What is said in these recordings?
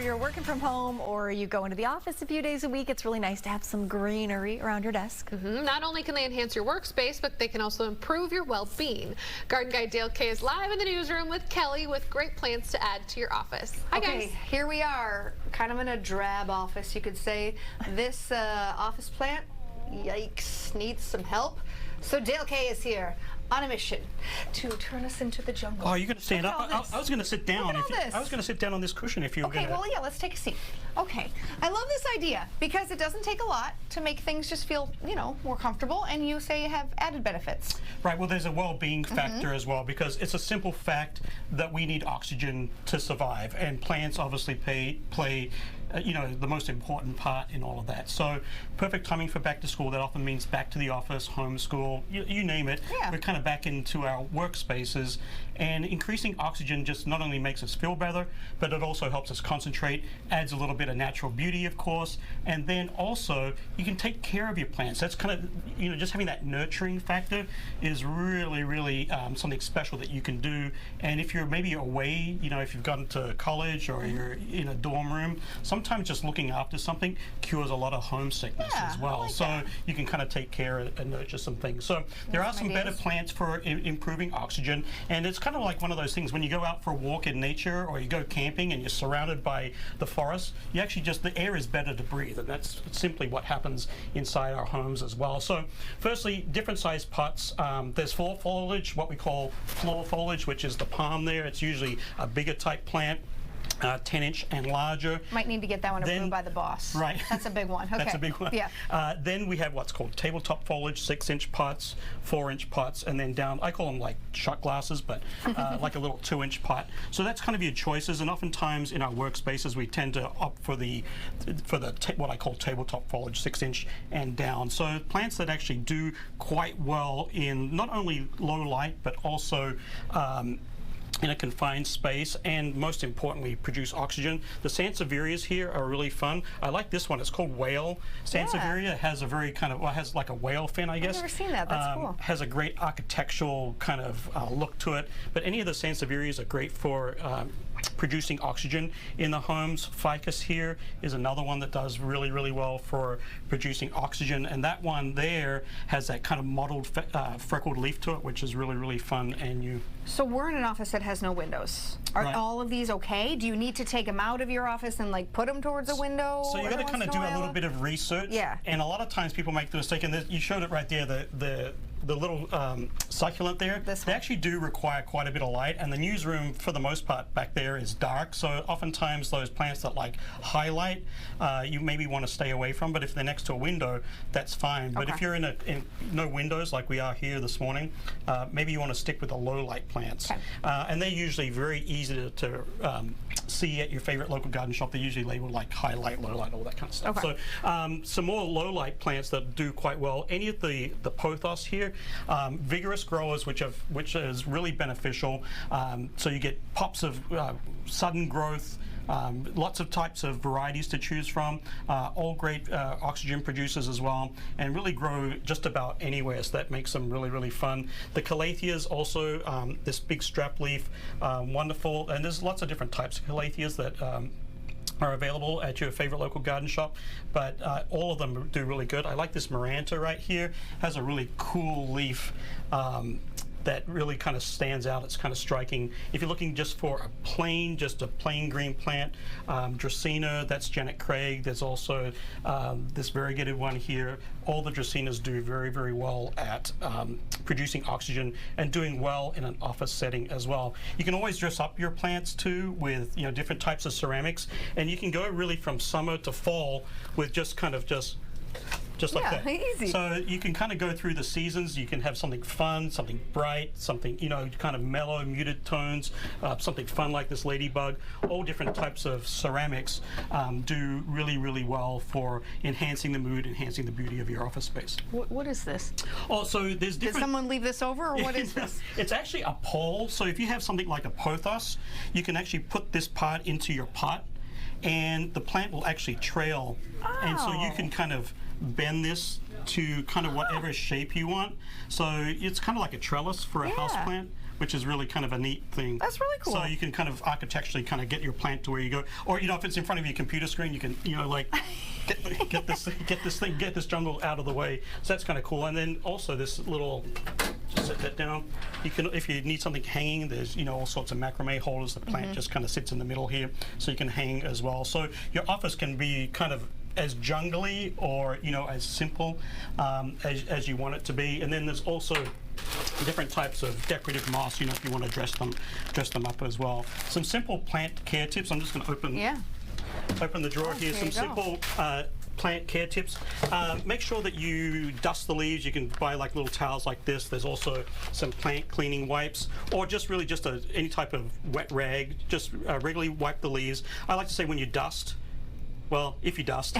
you're working from home or you go into the office a few days a week, it's really nice to have some greenery around your desk. Not only can they enhance your workspace, but they can also improve your well-being. Garden Guide Dale Kay is live in the newsroom with Kelly with great plans to add to your office. Hi, guys. Here we are, kind of in a drab office, you could say. This office plant, yikes, needs some help. So Dale Kay is here on a mission to turn us into the jungle. Oh, you're going to stand up? I was going to sit down. I was going to sit down on this cushion if you were going to. Okay, well, yeah, let's take a seat. Okay, I love this idea because it doesn't take a lot to make things just feel, you know, more comfortable, and you say you have added benefits. Right, well, there's a well-being factor as well, because it's a simple fact that we need oxygen to survive, and plants obviously play you know, the most important part in all of that. So perfect timing for back to school. That often means back to the office, homeschool, you name it. Yeah. We're kind of back into our workspaces, and increasing oxygen just not only makes us feel better, but it also helps us concentrate, adds a little bit of natural beauty, of course, and then also you can take care of your plants. That's kind of, you know, just having that nurturing factor is really something special that you can do. And if you're maybe away, you know, if you've gone to college or you're in a dorm room, sometimes just looking after something cures a lot of homesickness as well. Like so you can kind of take care and nurture some things. So there are some better plants for improving oxygen, and it's kind of like one of those things when you go out for a walk in nature or you go camping and you're surrounded by the forest, you actually just, the air is better to breathe, and that's simply what happens inside our homes as well. So firstly, different size pots. There's floor foliage, what we call floor foliage, which is the palm there. It's usually a bigger type plant. 10-inch and larger. Might need to get that one approved by the boss. Right. That's a big one. Okay. That's a big one. Yeah. Then we have what's called tabletop foliage, 6-inch pots, 4-inch pots, and then down, I call them like shot glasses, but like a little 2-inch pot. So that's kind of your choices, and oftentimes in our workspaces we tend to opt for what I call tabletop foliage, 6-inch and down. So plants that actually do quite well in not only low light, but also in a confined space, and most importantly produce oxygen. The Sansevierias here are really fun. I like this one. It's called Whale. Sansevieria has a very kind of, well, has like a whale fin, I guess. I've never seen that. That's cool. Has a great architectural kind of look to it. But any of the Sansevierias are great for producing oxygen in the homes. Ficus here is another one that does really well for producing oxygen, and that one there has that kind of mottled freckled leaf to it, which is really fun. And so we're in an office that has no windows. Are all of these okay? Do you need to take them out of your office and like put them towards a window? So you got to kind of do a little bit of research. Yeah. And a lot of times people make the mistake, and you showed it right there, the little succulent there, they actually do require quite a bit of light, and the newsroom for the most part back there is dark, so oftentimes those plants that like highlight you maybe want to stay away from, but if they're next to a window, that's fine. But if you're in no windows like we are here this morning, maybe you want to stick with the low light plants. And they're usually very easy to see at your favorite local garden shop. They're usually labeled like high light, low light, all that kind of stuff. So some more low light plants that do quite well, any of the pothos here, vigorous growers, which is really beneficial. So you get pops of sudden growth, lots of types of varieties to choose from, all great oxygen producers as well, and really grow just about anywhere, so that makes them really fun. The Calatheas also, this big strap leaf, wonderful, and there's lots of different types of Calatheas that are available at your favorite local garden shop, but all of them do really good. I like this Maranta right here, has a really cool leaf that really kind of stands out. It's kind of striking. If you're looking just for a plain green plant, Dracaena, that's Janet Craig. There's also this variegated one here. All the Dracaenas do very well at producing oxygen and doing well in an office setting as well. You can always dress up your plants too with, you know, different types of ceramics, and you can go really from summer to fall with just like that. Easy. So you can kind of go through the seasons. You can have something fun, something bright, something, you know, kind of mellow, muted tones, something fun like this ladybug. All different types of ceramics do really well for enhancing the mood, enhancing the beauty of your office space. What is this? Oh, so there's different... Did someone leave this over, or what is this? It's actually a pole. So if you have something like a pothos, you can actually put this part into your pot, and the plant will actually trail. And so you can kind of bend this to kind of whatever shape you want. So it's kind of like a trellis for a house plant. which is really kind of a neat thing. That's really cool. So you can kind of architecturally kind of get your plant to where you go, or you know, if it's in front of your computer screen, you can, you know, like get this jungle out of the way. So that's kind of cool. And then also this little, just set that down. You can, if you need something hanging, there's, you know, all sorts of macrame holders. The plant just kind of sits in the middle here, so you can hang as well. So your office can be kind of as jungly or, you know, as simple as you want it to be. And then there's also different types of decorative moss, you know, if you want to dress them up as well. Some simple plant care tips. I'm just going to open the drawer here. Some simple plant care tips. Make sure that you dust the leaves. You can buy like little towels like this. There's also some plant cleaning wipes, or just really just any type of wet rag. Just regularly wipe the leaves. I like to say when you dust, well, if you dust,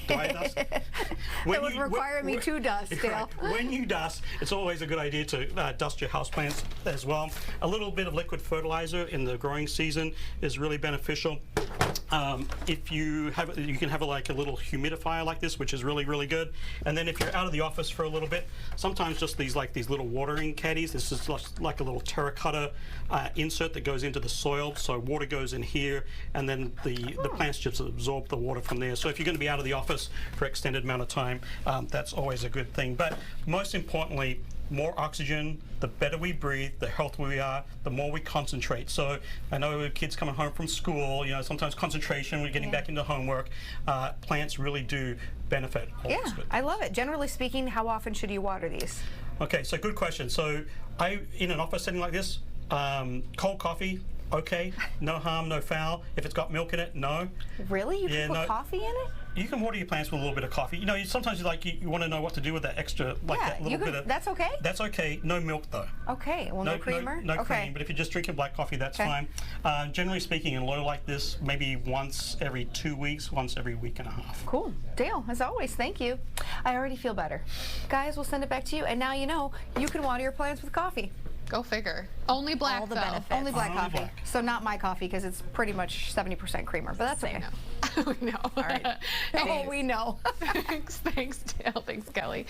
do I dust? That would require me to dust, Dale. When you dust, it's always a good idea to dust your houseplants as well. A little bit of liquid fertilizer in the growing season is really beneficial. If you have, you can have like a little humidifier like this, which is really, really good. And then if you're out of the office for a little bit, sometimes just these little watering caddies. This is just like a little terracotta insert that goes into the soil. So water goes in here, and then the plants just absorb the water from there. So if you're going to be out of the office for an extended amount of time, that's always a good thing. But most importantly, more oxygen, the better we breathe, the healthier we are, the more we concentrate. So I know with kids coming home from school, you know, sometimes concentration, we're getting back into homework. Plants really do benefit. Yeah, I love it. Generally speaking, how often should you water these? Okay, so good question. So in an office setting like this, cold coffee, okay, no harm, no foul. If it's got milk in it, no. Really? You can put coffee in it? You can water your plants with a little bit of coffee. You know, sometimes you want to know what to do with that extra, like that little bit of. That's okay? That's okay. No milk though. Okay. Well, no creamer? No cream. But if you're just drinking black coffee, that's fine. Generally speaking, in low like this, maybe once every 2 weeks, once every week and a half. Cool. Dale, as always, thank you. I already feel better. Guys, we'll send it back to you. And now you know you can water your plants with coffee. Go figure. Only black, All the though. benefits. Only black Only coffee. black. So not my coffee, because it's pretty much 70% creamer, but that's okay. We know. All right. Oh, we know. Thanks, Dale. Thanks, Kelly.